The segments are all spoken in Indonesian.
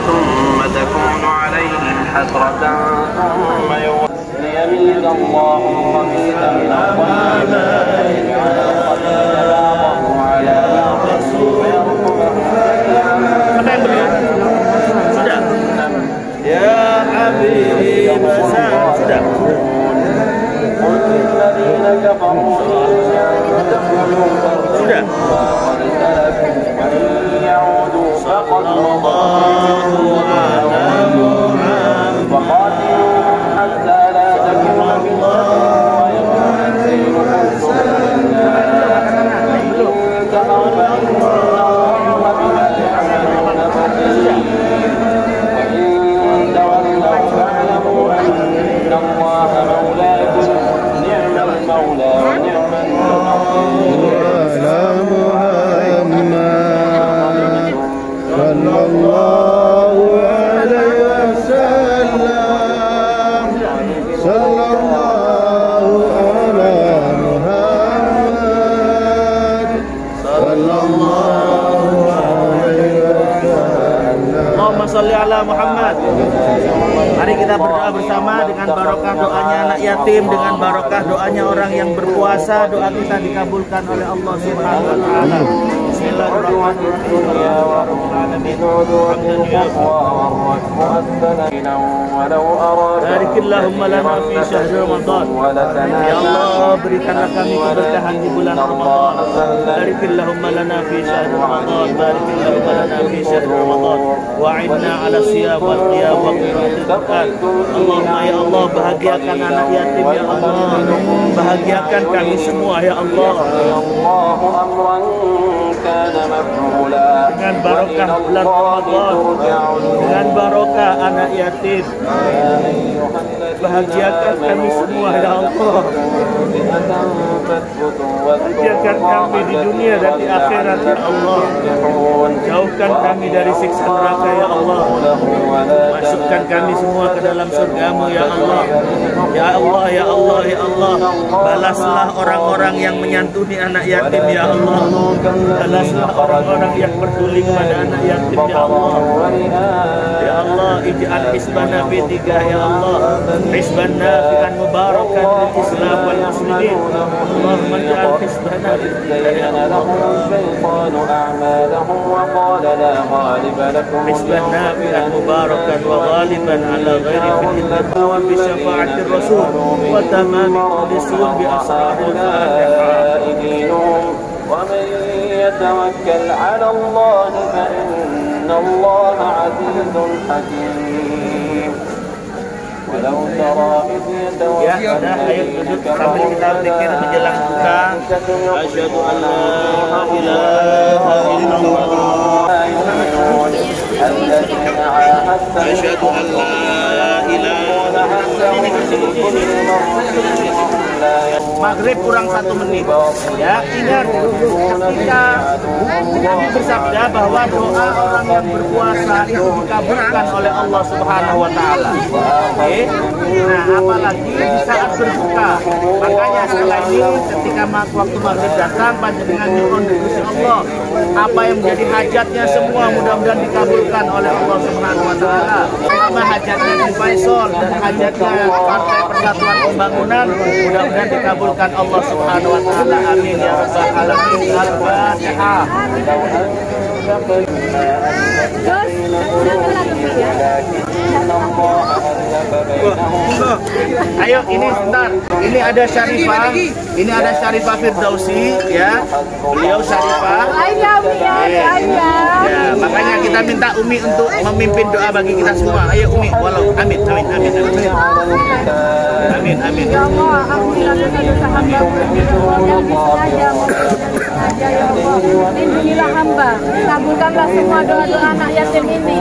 ثم تكون عليهم حسرة ثم ليميز الله الخبيث من الطيب ويجعل الخبيث بعضه على بعض Ya Habib sudah. قل للذين كفروا Sudah. وإن يعودوا فقد وقاتلوا حتى لا تكون فتنة ويكون الدين كلها فإن الله بما يعملون بصير وإن تولوا فاعلموا أن الله مولاكم نعم المولى ونعم النصير. Allahumma sholli ala Muhammad. Mari kita berdoa bersama dengan barokah doanya anak yatim, dengan barokah doanya orang yang berpuasa, doa kita dikabulkan oleh Allah Subhanahu wa taala. Barikillahumma lana fi syahri Ramadan. Ya Allah, berikanlah kami keberkahan di bulan Ramadan. Barikillahumma lana fi syahri Ramadan. Barikillahumma lana fi syahri Ramadan. Wa'inna ala siyam wal qiyam wa qiraatil Qur'an. Allahumma ya Allah, bahagiakan anak yatim ya Allah. Bahagiakan kami semua ya Allah. Dengan barokah bulan Ramadan, dengan barokah anak yatim, bahagiakan kami semua ya Allah. Bahagiakan kami di dunia dan di akhirat ya Allah. Jauhkan kami dari siksa neraka ya Allah. Masukkan kami semua ke dalam surga-Mu ya Allah. Ya Allah, ya Allah, ya Allah. Balaslah orang-orang yang menyantuni anak yatim ya Allah. Balaslah orang-orang yang peduli kepada anak yatim ya Allah. Ya Allah, ij'al hisbana fi 3 ya Allah. Hisban nafi'an mubarakan lil Islam wal muslimin. Allahumma ij'al hisbana fi 3 ya Allah. Hisban nafi'an mubarakan wa ghaliban ala ghairi fitnatin wa bi syafa'atir rasul wa tamam lisul bi asraril Fatihah. ومن يتوكل على الله فإن الله عزيز حكيم ولو ترى إذ Ya, sudah, ayo duduk sambil kita zikir menjelang buka. Asyhadu an la ilaha illallah. Asyhadu an la ilaha illallah. Maghrib kurang 1 menit. Ya, ingat ketika Nabi bersabda bahwa doa orang yang berpuasa itu dikabulkan oleh Allah Subhanahu wa taala. Oke. Nah, apalagi di saat berbuka. Makanya setelah ini ketika waktu maghrib datang panjenengan nyuwun Gusti Allah, apa yang menjadi hajatnya semua mudah-mudahan dikabulkan oleh Allah Subhanahu wa taala. Sama hajatnya di Faisal dan hajatnya Partai Persatuan Pembangunan mudah-mudahan dikabulkan Allah Subhanahu wa taala. Amin ya rabbal alamin. Al-Fatihah. Ayo ini sebentar. Ini ada Syarifah. Ini ada Syarifah Firdausi ya. Beliau Syarifah. Ya, makanya kita minta Umi untuk memimpin doa bagi kita semua. Ayo Umi, walau amin amin amin amin. Amin amin. Ya Allah, alhamdulillah dosa hamba lindungilah hamba, kabulkanlah semua doa-doa anak yatim ini,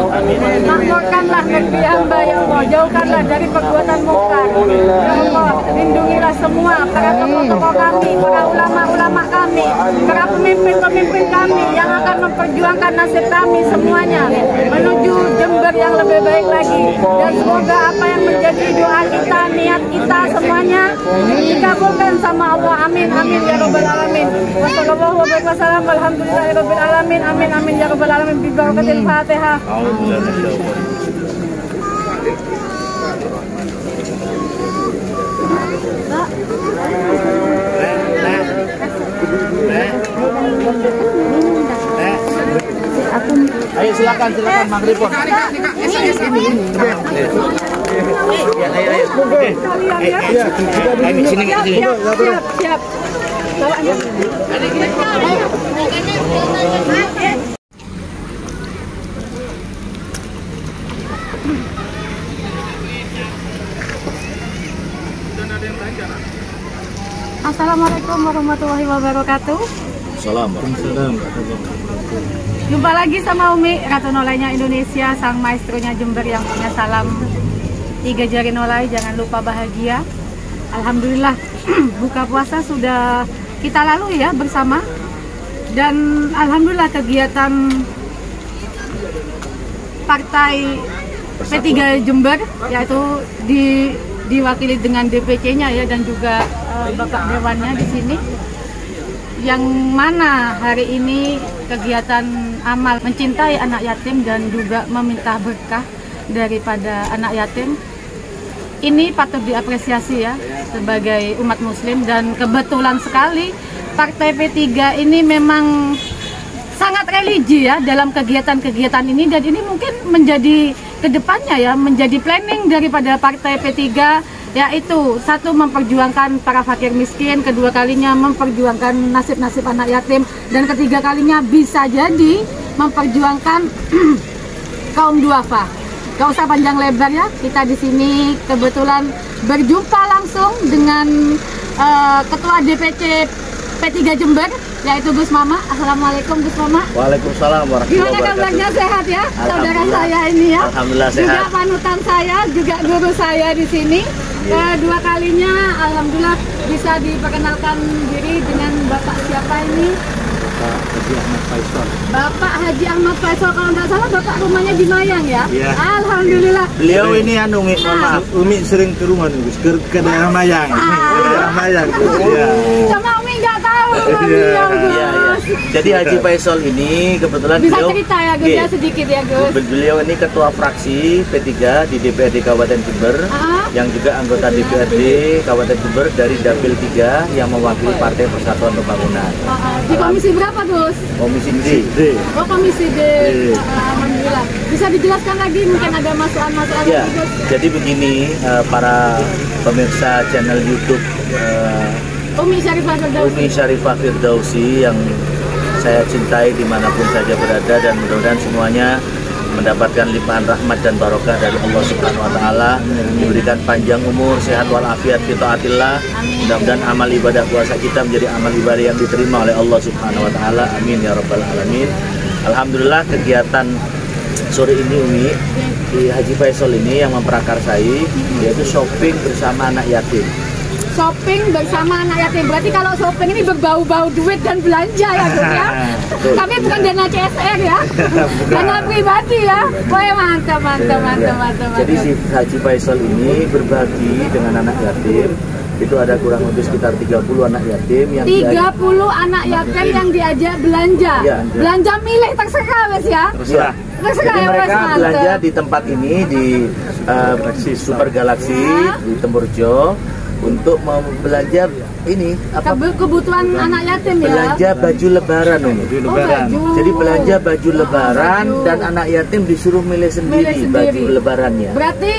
makmurkanlah negeri hamba ya Allah, jauhkanlah dari perbuatan mungkar ya Allah, lindungilah semua para tokoh-tokoh kami, para ulama-ulama kami, para pemimpin-pemimpin kami yang akan memperjuangkan nasib kami semuanya menuju Jember yang lebih baik lagi, dan semoga apa yang menjadi doa kita, niat kita semuanya semuanya dikabulkan sama Allah. Amin amin ya rabbal alamin. Wassalamualaikum alhamdulillahirabbil alamin. Amin amin ya rabbal alamin. Bi barakatil Fatihah. Ayo silakan maghrib pun. Ayo sini. Siap. Assalamualaikum warahmatullahi wabarakatuh. Assalamualaikum. Jumpa lagi sama Umi, Ratu Nolainya Indonesia, sang maestronya Jember yang punya salam 3 jari nolai, jangan lupa bahagia. Alhamdulillah buka puasa sudah kita lalui ya bersama. Dan alhamdulillah kegiatan Partai P3 Jember yaitu diwakili dengan DPC-nya ya, dan juga Bapak Dewannya di sini. Yang mana hari ini kegiatan amal mencintai anak yatim dan juga meminta berkah daripada anak yatim ini patut diapresiasi ya sebagai umat muslim. Dan kebetulan sekali Partai P3 ini memang sangat religi ya dalam kegiatan-kegiatan ini, dan ini mungkin menjadi kedepannya ya menjadi planning daripada Partai P3, yaitu satu memperjuangkan para fakir miskin, kedua kalinya memperjuangkan nasib-nasib anak yatim, dan ketiga kalinya bisa jadi memperjuangkan kaum duafa. Gak usah panjang lebar ya, kita di sini kebetulan berjumpa langsung dengan Ketua DPC P3 Jember yaitu Gus Mama. Assalamualaikum Gus Mama. Waalaikumsalam warahmatullahi wabarakatuh. Gimana kabarnya, sehat ya saudara saya ini ya? Alhamdulillah sehat. Juga panutan saya, juga guru saya di sini. Kedua kalinya alhamdulillah bisa diperkenalkan diri dengan Bapak siapa ini? Bapak Haji Ahmad Faisal. Bapak Haji Ahmad Faisal, kalau nggak salah Bapak rumahnya di Mayang ya? Iya. Alhamdulillah. Beliau ini Umi, maaf, Umi sering ke rumah Gus, ke daerah Mayang. Ke daerah Mayang Gus. Iya. Sama Umi nggak tahu rumah beliau Gus. Iya. Jadi Haji Faisal ini kebetulan Bisa beliau cerita ya Gus ya sedikit ya Gus. Beliau ini ketua fraksi P3 di DPRD Kabupaten Jember, yang juga anggota DPRD Kabupaten Jember dari Dapil 3 yang mewakili Partai Persatuan Pembangunan. Di komisi berapa Gus? Komisi D. Oh komisi D. Alhamdulillah. Bisa dijelaskan lagi mungkin ada masukan-masukan Ya, lagi Gus? jadi begini para pemirsa channel YouTube Umi Syarifah Firdausi. Umi Syarifah Firdausi yang saya cintai dimanapun saja berada, dan mudah-mudahan semuanya mendapatkan limpahan rahmat dan barokah dari Allah Subhanahu wa taala, diberikan panjang umur, sehat walafiat fi taatillah. Mudah-mudahan amal ibadah puasa kita menjadi amal ibadah yang diterima oleh Allah Subhanahu wa taala. Amin ya rabbal alamin. Alhamdulillah kegiatan sore ini Umi di Haji Faisal ini yang memprakarsai yaitu shopping bersama anak yatim. Shopping bersama anak yatim, berarti kalau shopping ini berbau-bau duit dan belanja ya Gus ya. Tapi bukan dana CSR ya, dana pribadi ya. Wah mantap. Jadi si Haji Faisal ini berbagi dengan anak yatim. Itu ada kurang lebih sekitar 30 anak yatim yang 30 anak yatim yang diajak belanja. Ya, belanja milih terserah Mas ya. Terserah. Terserah Jadi ya, mereka Mas, belanja mantap. di tempat ini di Super Galaxy di Temurjo untuk mau belanja ini apa? Kebutuhan anak yatim ya. Belanja baju lebaran Umi. Oh, baju. Jadi belanja baju lebaran baju. dan anak yatim disuruh milih sendiri baju lebarannya. Berarti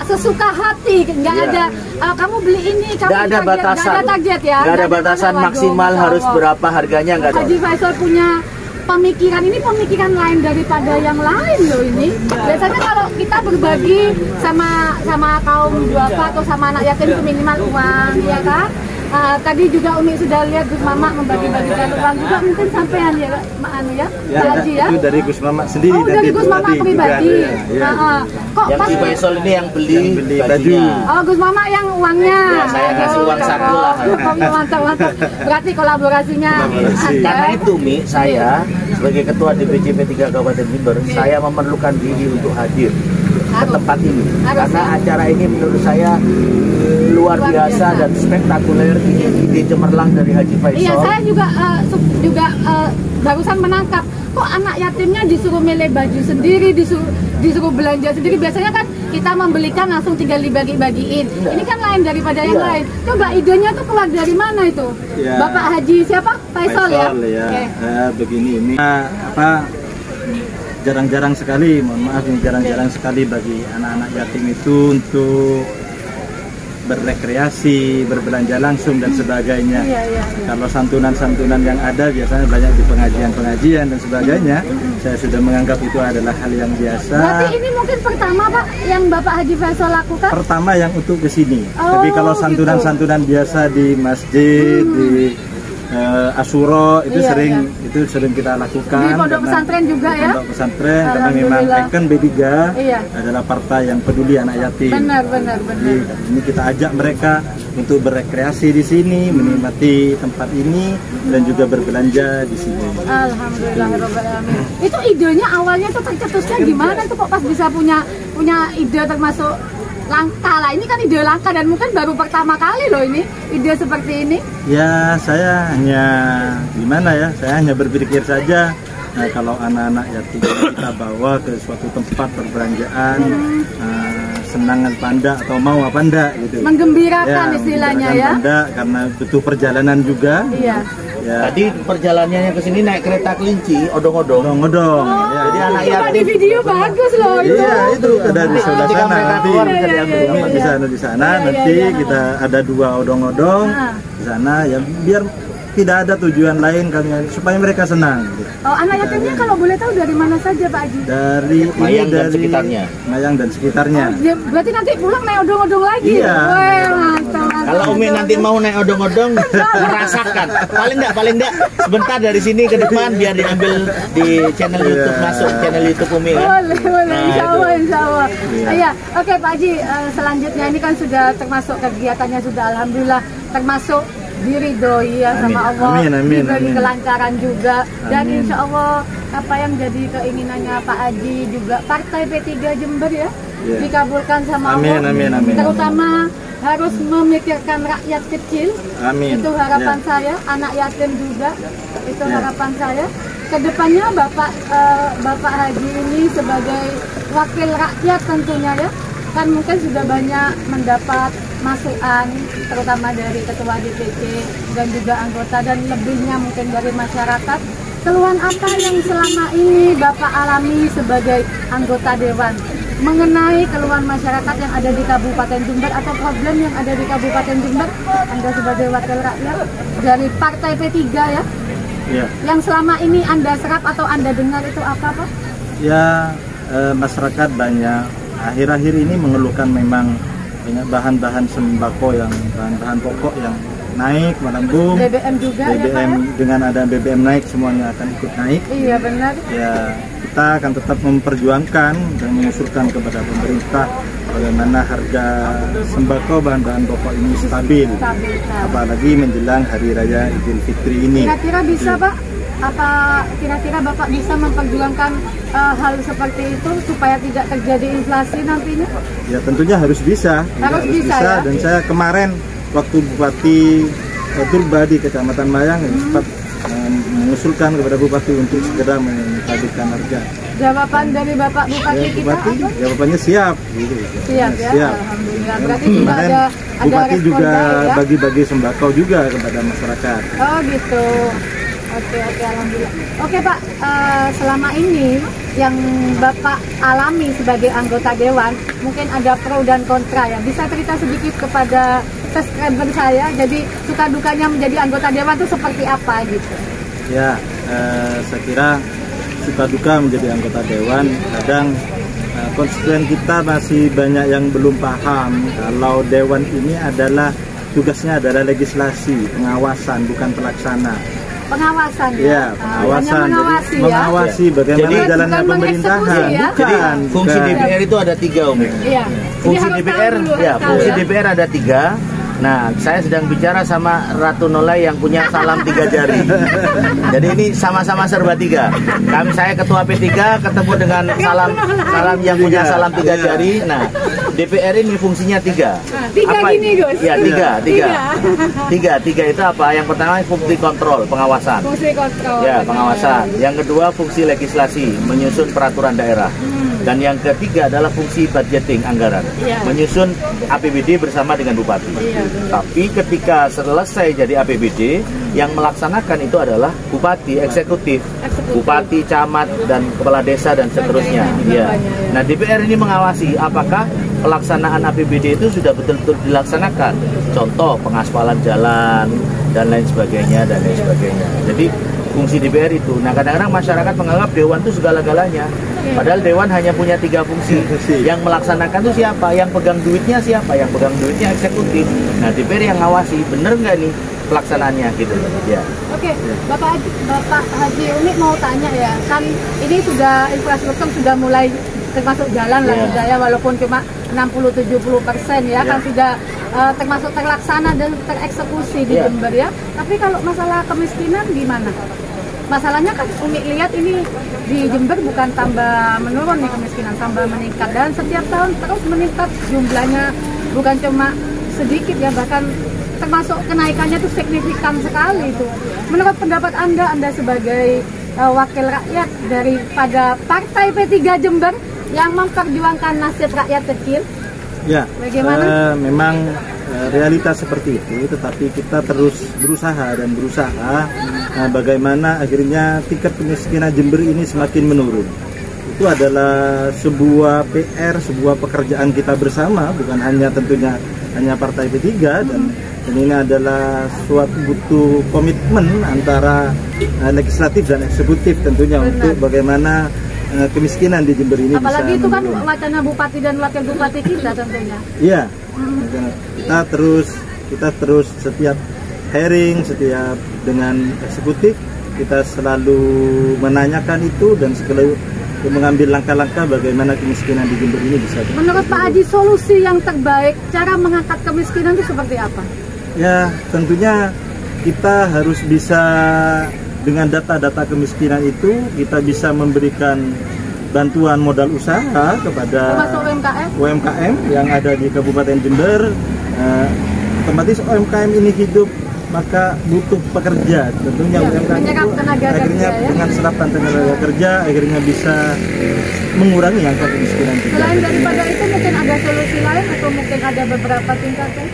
sesuka hati, nggak Iya. ada kamu beli ini, kamu Nggak ada batasan. nggak ada target ya. Nggak ada batasan Waduh, maksimal Masya harus Allah. berapa harganya, nggak ada. Haji Faisal punya pemikiran, ini pemikiran lain daripada yang lain loh ini. Biasanya kalau kita berbagi sama kaum duafa atau sama anak yatim itu minimal uang, ya kan? Tadi juga Umi sudah lihat Gus Mama membagi-bagikan uang juga, mungkin sampean ya, Anu ya, Haji ya. Itu dari Gus Mama sendiri. Oh, dari Gus Mama pribadi. Kok Yang pas Haji Faisal ini yang beli baju. bajunya. Oh, Gus Mama yang uangnya. Ya, saya kasih uang saku lah. Mantap. Berarti kolaborasinya. Karena itu Mi, saya sebagai ketua DPC P3 Kabupaten Jember, saya memerlukan diri untuk hadir. ke tempat ini. Harus, Karena ya. acara ini menurut saya luar biasa dan spektakuler. Ini ide cemerlang dari Haji Faisal. Iya, saya juga barusan menangkap kok anak yatimnya disuruh milih baju sendiri, disuruh belanja sendiri. Biasanya kan kita membelikan langsung tinggal dibagi-bagiin. Ini kan lain daripada yang lain. Coba idenya tuh keluar dari mana itu? Ya. Bapak Haji siapa? Faisal ya? ya. Oke. Begini ini jarang-jarang sekali, mohon maaf ini jarang-jarang sekali bagi anak-anak yatim itu untuk berrekreasi, berbelanja langsung dan sebagainya. Iya. Kalau santunan-santunan yang ada biasanya banyak di pengajian-pengajian dan sebagainya. Saya sudah menganggap itu adalah hal yang biasa. Berarti ini mungkin pertama Pak yang Bapak Haji Faisal lakukan? Pertama yang untuk kesini. Oh, Tapi kalau santunan-santunan biasa di masjid, di Asyura itu Iya, itu sering kita lakukan. Di pondok karena- pesantren juga di ya? Pondok pesantren karena memang Alhamdulillah. Icon B3 Iya. adalah partai yang peduli anak yatim. Benar. Jadi ini kita ajak mereka untuk berrekreasi di sini, menikmati tempat ini dan juga berbelanja di sini. Alhamdulillahirobbilalamin. Itu idenya awalnya tuh tercetusnya gimana tuh kok pas bisa punya ide termasuk langka lah. Ini kan ide langka dan mungkin baru pertama kali loh ini ide seperti ini. Ya saya hanya gimana ya, saya hanya berpikir saja. Nah, kalau anak-anak yatim kita bawa ke suatu tempat perbelanjaan, senang apa enggak atau mau apa enggak gitu. Menggembirakan istilahnya menggembirakan ya. apa enggak, karena butuh perjalanan juga. Iya. Ya, Tadi perjalanannya ke sini naik kereta kelinci, odong-odong. odong-odong. Ya, Jadi anak Coba di yatim video bagus loh itu. Iya itu ada di sebelah ketika sana. mereka Nanti keluar bisa diambil. Iya. di sana Iya, nanti iya. kita ada 2 odong-odong Nah. di sana ya biar tidak ada tujuan lain kalian supaya mereka senang. Gitu. Oh, anak yatimnya kalau boleh tahu dari mana saja Pak Haji? Dari Mayang dan dari sekitarnya. Mayang dan sekitarnya. Ya, berarti nanti pulang naik odong-odong lagi. Iya. Wah, mantap. Kalau Umi nanti mau naik odong-odong, merasakan. Paling enggak sebentar dari sini ke depan biar diambil di channel YouTube, masuk channel YouTube Umi kan. Boleh, Nah, insya Allah, itu. insya Allah. Iya, oke Pak Haji, selanjutnya ini kan sudah termasuk kegiatannya sudah alhamdulillah termasuk diridhoi ya sama Allah, Amin, diberi amin. kelancaran juga dan Amin. insya Allah apa yang jadi keinginannya Pak Haji juga Partai P3 Jember ya Iya. dikabulkan sama Amin, Allah, amin. terutama harus memikirkan rakyat kecil. Amin. Itu harapan Ya. saya, anak yatim juga. Itu Ya. harapan saya. Kedepannya Bapak Haji ini sebagai wakil rakyat tentunya ya, kan mungkin sudah banyak mendapat masukan, terutama dari ketua DPC dan juga anggota dan lebihnya mungkin dari masyarakat. Keluhan apa yang selama ini Bapak alami sebagai anggota dewan mengenai keluhan masyarakat yang ada di Kabupaten Jember atau problem yang ada di Kabupaten Jember? Anda sebagai wakil rakyat dari Partai P3 ya, Ya. yang selama ini Anda serap atau Anda dengar itu apa Pak? Ya, masyarakat banyak akhir-akhir ini mengeluhkan memang banyak bahan-bahan sembako yang bahan-bahan pokok yang naik melambung. BBM juga ya Pak BBM ya? dengan ada BBM naik semuanya akan ikut naik. Iya benar. Ya, kita akan tetap memperjuangkan dan mengusulkan kepada pemerintah bagaimana harga sembako bahan-bahan pokok ini stabil. Stabil. Apalagi menjelang Hari Raya Idul Fitri ini. Kira-kira bisa Ya. Pak? Apa kira-kira Bapak bisa memperjuangkan hal seperti itu supaya tidak terjadi inflasi nantinya? Ya tentunya harus bisa. Harus bisa, ya? Dan saya kemarin waktu Bupati Turba di Kecamatan Mayang sempat mengusulkan kepada Bupati untuk segera menstabilkan harga. Jawaban dari Bapak Bupati Ya, kita Bupati apa? jawabannya siap. Gitu. Siap ya, Siap. alhamdulillah. Berarti juga Kemarin ada Bupati respon juga baik ya. bagi-bagi sembako juga kepada masyarakat. Oh gitu. Oke, alhamdulillah. Oke Pak, selama ini yang Bapak alami sebagai anggota dewan, mungkin ada pro dan kontra ya. Bisa cerita sedikit kepada subscriber saya, jadi suka dukanya menjadi anggota dewan itu seperti apa gitu? Ya, saya kira suka duka menjadi anggota dewan. Kadang konstituen kita masih banyak yang belum paham kalau dewan ini adalah tugasnya adalah legislasi, pengawasan, bukan pelaksana. Pengawasan ya? Ya, pengawasan. Hanya mengawasi Jadi, ya? mengawasi bagaimana Jadi, jalannya bukan pemerintahan. mengeksekusi ya? Jadi Bukan, fungsi bukan. DPR itu ada 3 Umi. Iya. Jadi Fungsi harus DPR, tahu dulu, ya harus tahu fungsi ya. DPR ada 3. Nah, saya sedang bicara sama Ratu Nolai yang punya salam 3 jari. Jadi ini sama-sama serba 3. Saya ketua P3 ketemu dengan salam yang punya salam 3 jari. Nah, DPR ini fungsinya 3. Tiga gini, Gus. Ya, 3 itu apa? Yang pertama fungsi kontrol, pengawasan. Fungsi kontrol. Ya, pengawasan. Yang kedua fungsi legislasi, menyusun peraturan daerah. Dan yang ketiga adalah fungsi budgeting anggaran, menyusun APBD bersama dengan bupati. Tapi ketika selesai jadi APBD, yang melaksanakan itu adalah bupati, eksekutif, bupati, camat, dan kepala desa dan seterusnya. Nah, DPR ini mengawasi apakah pelaksanaan APBD itu sudah betul-betul dilaksanakan. Contoh pengaspalan jalan dan lain sebagainya Jadi fungsi DPR itu. Nah, kadang-kadang masyarakat menganggap Dewan itu segala-galanya. Padahal Dewan hanya punya 3 fungsi. Yang melaksanakan itu siapa? Yang pegang duitnya siapa? Yang pegang duitnya eksekutif. Nah, DPR yang ngawasi, bener nggak nih pelaksanaannya gitu. Ya. Oke, Bapak Haji Umi mau tanya ya, kan ini sudah infrastruktur sudah mulai termasuk jalan lah sudah ya, walaupun cuma 60-70% ya, kan sudah termasuk terlaksana dan tereksekusi di Jember ya. Tapi kalau masalah kemiskinan gimana? Masalahnya kan Umi lihat ini di Jember bukan tambah menurun nih kemiskinan, tambah meningkat, dan setiap tahun terus meningkat jumlahnya, bukan cuma sedikit ya, bahkan termasuk kenaikannya itu signifikan sekali itu. Menurut pendapat Anda sebagai wakil rakyat daripada Partai P3 Jember yang memperjuangkan nasib rakyat kecil, ya, bagaimana? Memang realitas seperti itu, tetapi kita terus berusaha bagaimana akhirnya tingkat kemiskinan Jember ini semakin menurun. Itu adalah sebuah PR, sebuah pekerjaan kita bersama, bukan hanya tentunya hanya Partai P3, dan ini adalah suatu butuh komitmen antara legislatif dan eksekutif tentunya. Benar. Untuk bagaimana kemiskinan di Jember ini apalagi bisa itu kan wacana bupati dan wakil bupati kita tentunya. Iya. Kita terus setiap hearing, setiap dengan eksekutif kita selalu menanyakan itu dan selalu mengambil langkah-langkah bagaimana kemiskinan di Jember ini bisa. Menurut Pak Haji, solusi yang terbaik cara mengangkat kemiskinan itu seperti apa? Ya, tentunya kita harus bisa dengan data-data kemiskinan itu kita bisa memberikan bantuan modal usaha kepada UMKM yang ada di Kabupaten Jember. Otomatis UMKM ini hidup maka butuh pekerja, tentunya UMKM itu akhirnya dengan serapan tenaga kerja akhirnya bisa mengurangi angka kemiskinan juga. Selain daripada itu mungkin ada solusi lain atau mungkin ada beberapa tingkatan?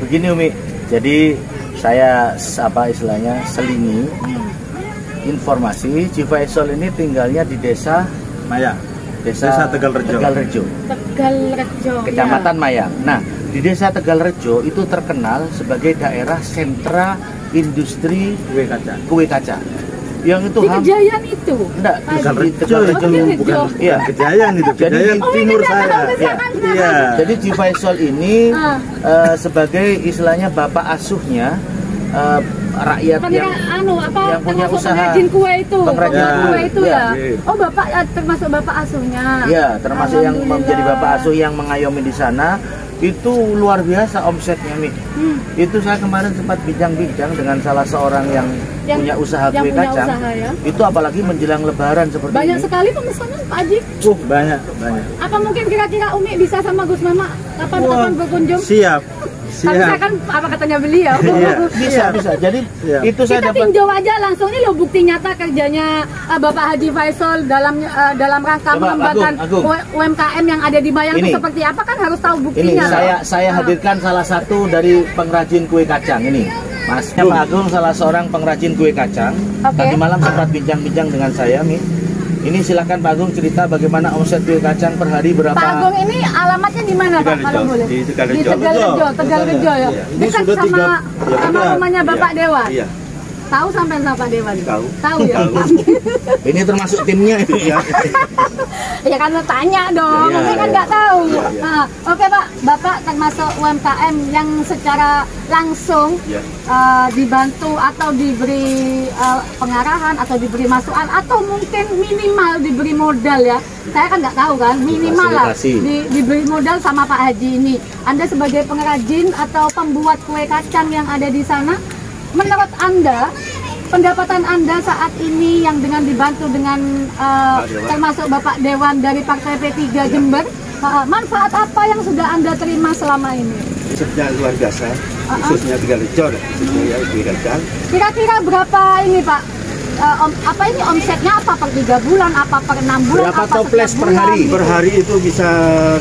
Begini Umi, jadi saya istilahnya selingi informasi, Ji Faisal ini tinggalnya di desa Mayang, desa Tegalrejo, Kecamatan Mayang. Nah, di desa Tegalrejo itu terkenal sebagai daerah sentra industri kue kaca. Yang itu di Kejayaan itu? Enggak, Tegalrejo bukan Kejayaan itu. Kejayaan timur saya. Iya. Jadi Ji Faisal ini sebagai istilahnya bapak asuhnya rakyat yang punya usaha pengrajin kue itu. Ya. Oh, Bapak termasuk bapak asuhnya. Iya, termasuk yang menjadi bapak asuh yang mengayomi di sana. Itu luar biasa omsetnya nih. Itu saya kemarin sempat bincang-bincang dengan salah seorang yang punya usaha kue kacang. Itu apalagi menjelang Lebaran seperti ini. Banyak sekali pemesanan Pak Haji. Banyak. Apa mungkin kira-kira Umi bisa sama Gus Mama kapan-kapan berkunjung? Siap. Kan apa katanya beliau? Bisa. Jadi itu saya kita tinjau aja langsung, ini loh bukti nyata kerjanya Bapak Haji Faisal dalam rangka mengembangkan UMKM yang ada di Mayang itu seperti apa, kan harus tahu buktinya. Ini saya hadirkan salah satu dari pengrajin kue kacang ini. Mas Pak Agung salah seorang pengrajin kue kacang. Tadi malam sempat bincang-bincang dengan saya nih. Ini silakan Pak Agung cerita bagaimana omset kue kacang per hari berapa. Pak Agung ini alamatnya di mana Pak kalau boleh? Di Tegalrejo ya. Dekat sama rumahnya Bapak Dewa. Iya. Tahu sampai Pak Dewan? Tahu. Tahu ya? Ini termasuk timnya ini ya. Ya kan lo tanya dong, Iya, saya kan iya. nggak tahu. Iya, iya. Nah, oke Pak, Bapak termasuk UMKM yang secara langsung Ya. dibantu atau diberi pengarahan atau diberi masukan atau mungkin minimal diberi modal ya. Saya kan nggak tahu kan, minimal lah diberi modal sama Pak Haji ini. Anda sebagai pengrajin atau pembuat kue kacang yang ada di sana, menurut Anda, pendapatan Anda saat ini yang dengan dibantu dengan termasuk Bapak Dewan dari Partai P3 Jember, manfaat apa yang sudah Anda terima selama ini? Khususnya luar biasa, khususnya Tegalrejo, khususnya kue kacang. Kira-kira berapa ini Pak? Apa ini omsetnya apa per 3 bulan, apa per 6 bulan, Berapa apa toples setiap per bulan? hari? Per hari itu bisa,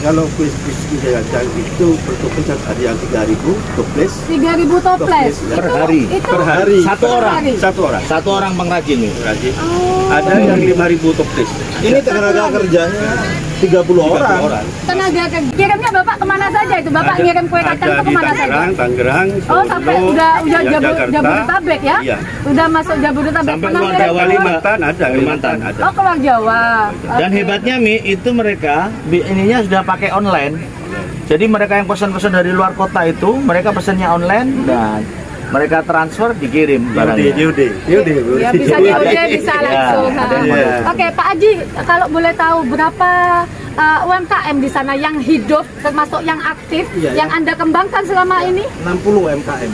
kalau kue kacang itu per toples ada yang 3.000 toples. 3.000 toples. Per Itu- hari. itu Per hari. Satu per orang. hari. Satu orang. Satu orang pengrajin nih. Rajin. Oh. Ada yang 5.000 toples. Ini tenaga kerjanya 30 orang. Tenaga kerja. Kirimnya Bapak kemana saja itu? Bapak ngirim kue kacang ada itu di kemana saja? Tangerang, Oh, sampai Solo, udah ya, Jabodetabek ya? Iya. Udah masuk Jabodetabek. Sampai Pernah luar ngirim Jawa, keluar- Kalimantan ada, Kalimantan ada. Oh, keluar Jawa. Dan Oke. hebatnya Mi, itu mereka ininya sudah pakai online. Jadi mereka yang pesan-pesan dari luar kota itu, mereka pesannya online dan mereka transfer dikirim barangnya. Yaudah. Ya bisa diudah, bisa Iya, langsung. ada yang Nah. modal. Oke, Pak Haji, kalau boleh tahu berapa UMKM di sana yang hidup, termasuk yang aktif, Iya, yang Anda kembangkan selama ini? 60 UMKM.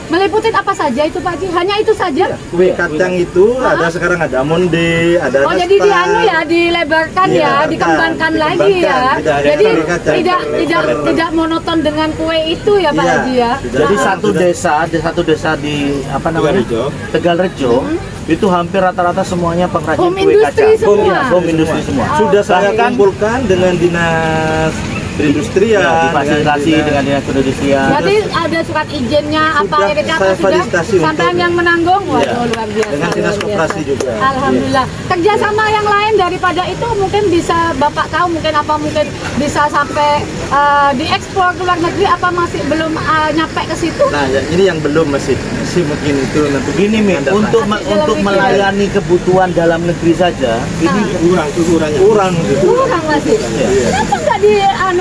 Meliputi apa saja itu Pak Haji? Hanya itu saja? Kue kacang itu ada sekarang ada monde, ada Oh, jadi nastar. dianu ya, dilebarkan Iya, ya, dikembangkan dikembangkan. lagi ya. Tidak hanya Jadi kue kacang. tidak monoton dengan kue itu ya Pak Iya, Haji ya. tidak. Jadi Sudah. satu desa di apa namanya? Tegalrejo. Tegalrejo. Itu hampir rata-rata semuanya pengrajin Home kue industry kacang. semua. Iya, home industry semua. Sudah saya Bahkan kumpulkan dengan dinas perindustrian, difasilitasi dengan dinas perindustrian. Berarti ada surat izinnya apa Sudah ini saya fasilitasi sampai untuk- yang menanggung. Waduh, Iya. luar biasa. Dengan dinas luar koperasi biasa. juga. Alhamdulillah. Kerjasama yang lain daripada itu mungkin bisa Bapak tahu mungkin bisa sampai diekspor ke luar negeri apa masih belum nyampe ke situ? Nah, ya, ini yang belum masih mungkin itu nanti. Begini Mi, Anda untuk tanya. untuk melayani kebutuhan dalam negeri saja, ini kurang gitu. Kurang masih. Kenapa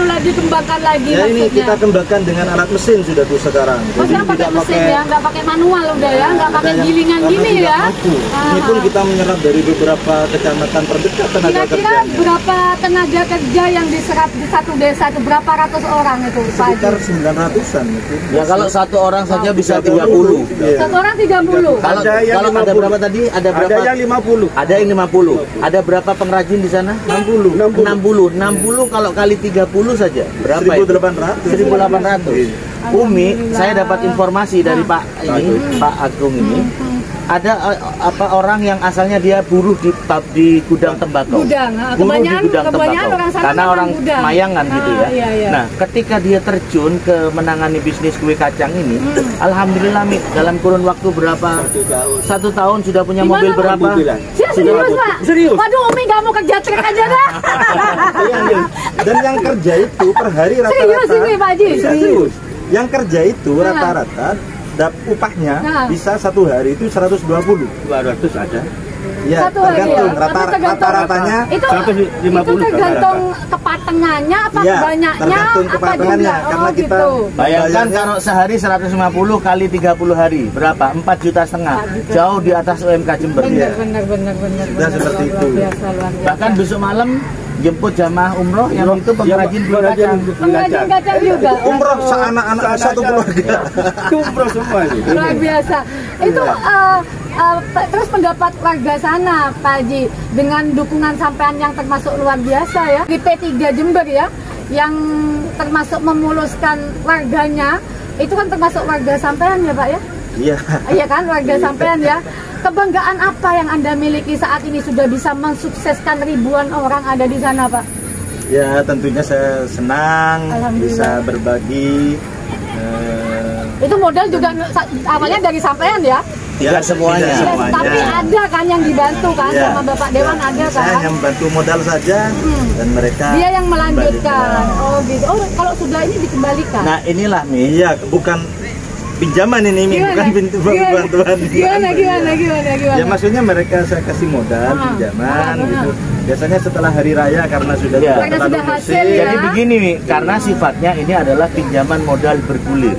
nggak dikembangkan lagi Ya ini maksudnya? kita kembangkan dengan alat mesin sudah tuh sekarang. Oh, sekarang pakai mesin ya, nggak pakai manual udah ya, nggak pakai ada yang- gilingan karena gini tidak ya. mampu. Ini pun kita menyerap dari beberapa kecamatan terdekat tenaga Kira-kira kerjanya. berapa tenaga kerja yang diserap di satu desa itu? Berapa ratus orang itu Pak Sekitar Haji? 900-an itu. ya kalau satu orang saja bisa 30. Iya. Satu orang 30. Kalau Ada yang kalau ada 50. berapa tadi? Ada berapa? Ada yang 50. Ada yang 50. Ada berapa pengrajin di sana? 60. 60 kalau kali 30 saja. Berapa itu? 1.800. 1.800. Umi, saya dapat informasi dari Pak Agung ini. Ada orang yang asalnya dia buruh di gudang tembakau. Gudang, Buruh di gudang kebanyakan tembakau. orang sana Karena memang orang gudang. Mayangan gitu ya. Iya, iya. Nah, ketika dia terjun ke menangani bisnis kue kacang ini, alhamdulillah Mi, dalam kurun waktu berapa? 1 tahun sudah punya Di mobil mana, Pak? berapa? Serius Pak? Serius. Waduh Umi nggak mau kerja truk aja dah. Iya. Dan yang kerja itu per hari Serius ini rata-rata Pak Haji? serius. Yang kerja itu rata-rata upahnya Nah. bisa satu hari itu 120. 200 ada. Ya, Satu hari tergantung ya? Tapi tergantung- rata-ratanya. Itu 150 tergantung kepatengannya apa Iya, banyaknya tergantung apa kepatengannya, juga? karena kita gitu. Bayangkan Bayangnya- kalau sehari 150 kali 30 hari berapa? 4,5 juta. Jauh di atas UMK Jember. Benar, benar. Sudah seperti luar itu. biasa, luar biasa. Bahkan besok malam jemput jamaah umroh yang itu pengrajin kue kacang. Pengrajin kacang juga. umroh seanak-anak satu keluarga. Umroh semua ini. Luar biasa. Itu terus pendapat warga sana Pak Haji dengan dukungan sampean yang termasuk luar biasa ya di P3 Jember ya, yang termasuk memuluskan warganya, itu kan termasuk warga sampean ya Pak ya? Iya. Iya kan, warga sampean ya. Kebanggaan apa yang Anda miliki saat ini sudah bisa mensukseskan ribuan orang ada di sana Pak? Ya, tentunya saya senang Alhamdulillah. bisa berbagi. Itu modal juga awalnya dari sampean ya? Tidak semuanya. Tidak semuanya. Tapi ada kan yang dibantu kan Ya. sama Bapak Dewan ada Saya kan? hanya membantu modal saja dan mereka Dia yang melanjutkan. kembalikan. Oh gitu. Oh kalau sudah ini dikembalikan. Nah inilah Mi, Iya, bukan pinjaman ini, Gimana? bukan pintu Gimana? bantuan. Gimana? Ya maksudnya mereka saya kasih modal pinjaman gitu. Biasanya setelah hari raya karena sudah Ya. tidak Karena terlalu sudah hasil, bersih. ya. Jadi begini nih, karena sifatnya ini adalah pinjaman modal bergulir.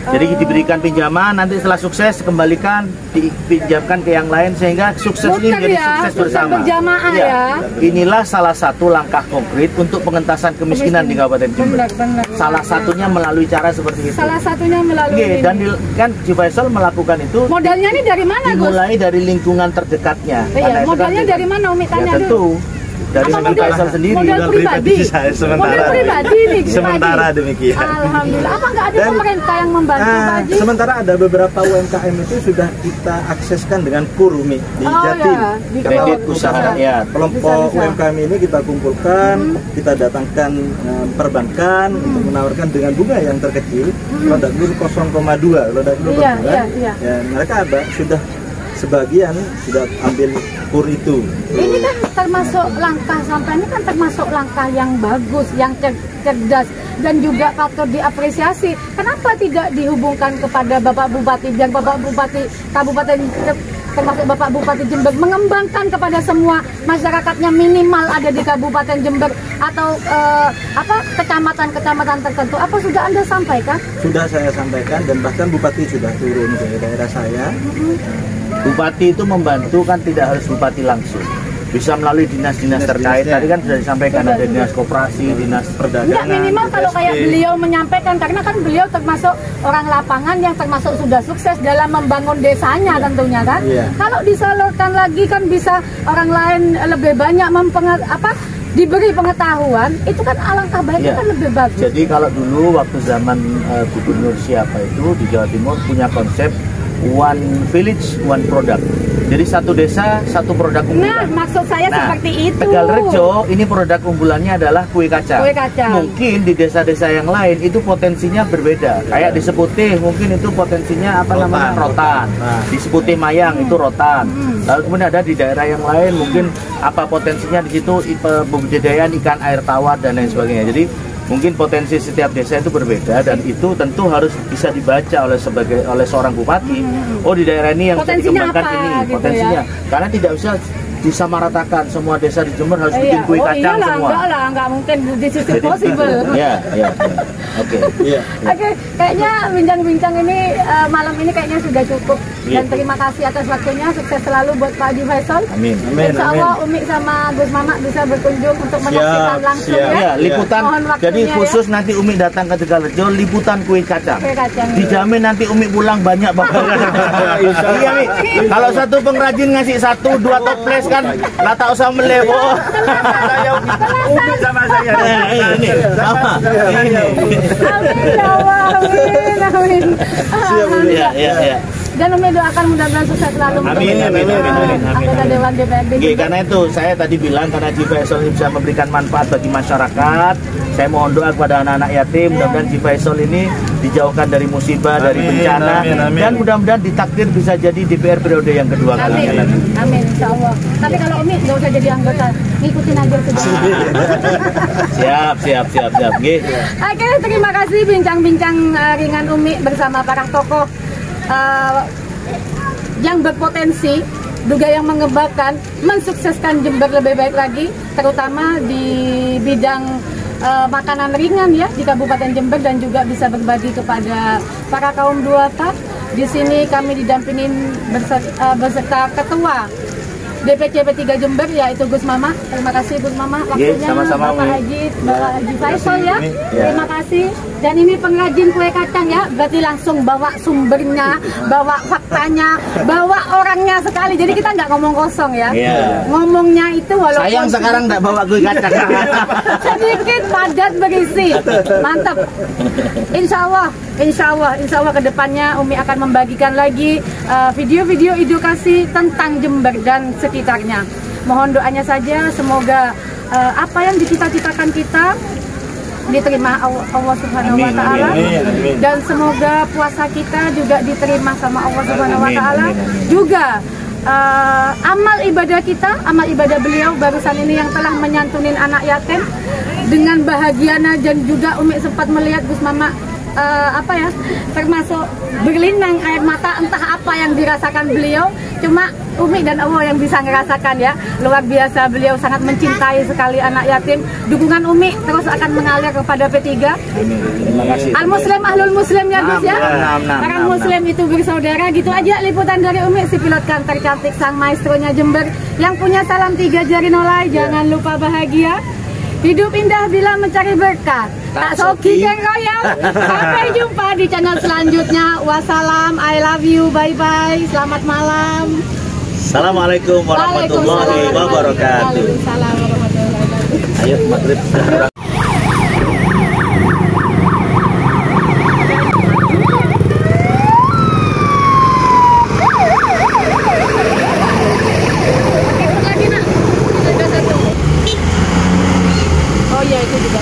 Jadi diberikan pinjaman, nanti setelah sukses kembalikan, dipinjamkan ke yang lain sehingga sukses ini Muter menjadi ya, sukses sukses bersama. berjamaah Iya. ya. Inilah salah satu langkah konkret untuk pengentasan kemiskinan di Kabupaten Jember. Benar. Salah satunya melalui cara seperti itu. Salah satunya melalui Iya, ini. dan kan Haji Faisal melakukan itu Modalnya ini dari mana, Gus? dimulai dari lingkungan terdekatnya. Karena Iya, itu modalnya kan- dari mana Umi Ya tanya tentu dulu. dari Apa Haji Faisal sendiri. Modal pribadi. saya sementara. Modal pribadi nih, Gus Sementara Haji. demikian. Alhamdulillah. Apa nggak ada Dan, pemerintah yang membantu, Pak Haji? sementara ada beberapa UMKM itu sudah kita akseskan dengan Kurumi di Oh, Jatim. ya, di Karena kredit usaha rakyat. kelompok Bisa. UMKM ini kita kumpulkan, kita datangkan perbankan untuk menawarkan dengan bunga yang terkecil, produk dulu 0,2, produk dulu Iya, perbulan. iya. Ya, mereka ada sudah sebagian sudah ambil kur itu. Ini kan termasuk langkah sampai ini kan termasuk langkah yang bagus, yang cerdas dan juga patut diapresiasi. Kenapa tidak dihubungkan kepada Bapak Bupati, biar Bapak Bupati Kabupaten termasuk Bapak Bupati Jember mengembangkan kepada semua masyarakatnya minimal ada di Kabupaten Jember atau kecamatan-kecamatan tertentu. Apa sudah Anda sampaikan? Sudah saya sampaikan dan bahkan Bupati sudah turun ke daerah saya. Bupati itu membantu kan tidak harus bupati langsung. Bisa melalui dinas-dinas terkait. Dinas-dinasnya. Tadi kan sudah disampaikan ada dinas koperasi, dinas Perdagangan. Enggak, minimal kalau kayak BSD. beliau menyampaikan, karena kan beliau termasuk orang lapangan yang termasuk sudah sukses dalam membangun desanya tentunya kan. Iya. Kalau disalurkan lagi kan bisa orang lain lebih banyak diberi pengetahuan, itu kan alangkah baiknya Iya. kan lebih bagus. Jadi kalau dulu waktu zaman gubernur siapa itu di Jawa Timur punya konsep one village one product. Jadi satu desa satu produk unggulan. Nah, maksud saya seperti itu. Tegalrejo ini produk unggulannya adalah kue kacang. Kue kacang. Mungkin di desa-desa yang lain itu potensinya berbeda. Kayak di Seputih mungkin itu potensinya rotan. Nah. Di Seputih Mayang itu rotan. Lalu kemudian ada di daerah yang lain mungkin apa potensinya di situ pembudidayaan ikan air tawar dan lain sebagainya. Jadi mungkin potensi setiap desa itu berbeda dan itu tentu harus bisa dibaca oleh seorang bupati. Oh, di daerah ini yang bisa Potensinya dikembangkan apa, ini gitu potensinya. ya. Karena tidak usah disamaratakan semua desa di Jember harus bikin kue kacang iyalah, semua. enggak mungkin this is possible. Ya. Oke. Iya. Oke, kayaknya bincang-bincang ini malam ini kayaknya sudah cukup. Iya. Dan terima kasih atas waktunya. Sukses selalu buat Pak Haji Faisal. Amin. Amin, Insya Allah Umi sama Gus Mamak bisa berkunjung untuk menyaksikan langsung siap. ya. Ya, liputan. Mohon waktunya, Jadi khusus nanti Umi datang ke Tegalrejo liputan kue kacang. Kue kacang. Dijamin nanti Umi pulang banyak banget. Iya, Mi. Kalau satu pengrajin ngasih 1, 2 toples kan, lah tak usah melewo. Saya Umi sama saya. Ini. Sama. Ini. Amin ya Allah, amin. Alhamdulillah. Ya. Dan Umi doakan mudah-mudahan sukses selalu. Amin. Anggota Dewan DPRD Oke, juga. karena itu saya tadi bilang karena Haji Faisal ini bisa memberikan manfaat bagi masyarakat. Saya mohon doa kepada anak-anak yatim, mudah-mudahan Haji Faisal ini dijauhkan dari musibah, dari Amin, bencana, amin. dan mudah-mudahan ditakdir bisa jadi DPR periode yang kedua kalinya Amin, nanti. amin, insya Allah. Tapi kalau Umi nggak usah jadi anggota, ngikutin aja sudah. Siap. Oke. Oke, terima kasih bincang-bincang ringan Umi bersama para tokoh yang berpotensi, juga yang mengembangkan, mensukseskan Jember lebih baik lagi, terutama di bidang makanan ringan ya di Kabupaten Jember dan juga bisa berbagi kepada para kaum duafa. Di sini kami didampingin beserta Ketua DPC P3 Jember yaitu Gus Mama. Terima kasih Gus Mama waktunya. sama-sama, Bapak Umi. Haji Faisal ya. Umi. Terima kasih. Dan ini pengrajin kue kacang ya, berarti langsung bawa sumbernya, bawa faktanya, bawa orangnya sekali. Jadi kita nggak ngomong kosong ya. Iya. Ngomongnya itu walaupun Sayang sekarang nggak bawa kue kacang. sedikit padat berisi. Mantap. Insya Allah kedepannya Umi akan membagikan lagi video-video edukasi tentang Jember dan sekitarnya. Mohon doanya saja, semoga apa yang dicita-citakan kita diterima Allah Subhanahu wa Ta'ala, amin. dan semoga puasa kita juga diterima sama Allah Subhanahu wa Ta'ala. Amin. Juga amal ibadah kita, amal ibadah beliau barusan ini yang telah menyantunin anak yatim dengan bahagianya, dan juga Umi sempat melihat Gus Mama apa ya, termasuk berlinang air mata, entah apa yang dirasakan beliau, cuma Umi dan Allah yang bisa ngerasakan ya. Luar biasa, beliau sangat mencintai sekali anak yatim. Dukungan Umi terus akan mengalir kepada P3. Terima kasih. Al-Muslim, Ahlul Muslim ya Gus ya. Orang Muslim itu bersaudara. Gitu aja liputan dari Umi, si pilot kantor cantik, sang maestronya Jember, yang punya salam 3 jari nolai. Jangan lupa bahagia. Hidup indah bila mencari berkat. Tak soki geng royal. Sampai jumpa di channel selanjutnya. Wassalam, I love you, bye-bye. Selamat malam. Assalamualaikum warahmatullahi wabarakatuh. Waalaikumsalam warahmatullahi wabarakatuh. Ayo maghrib. Oh iya, itu juga.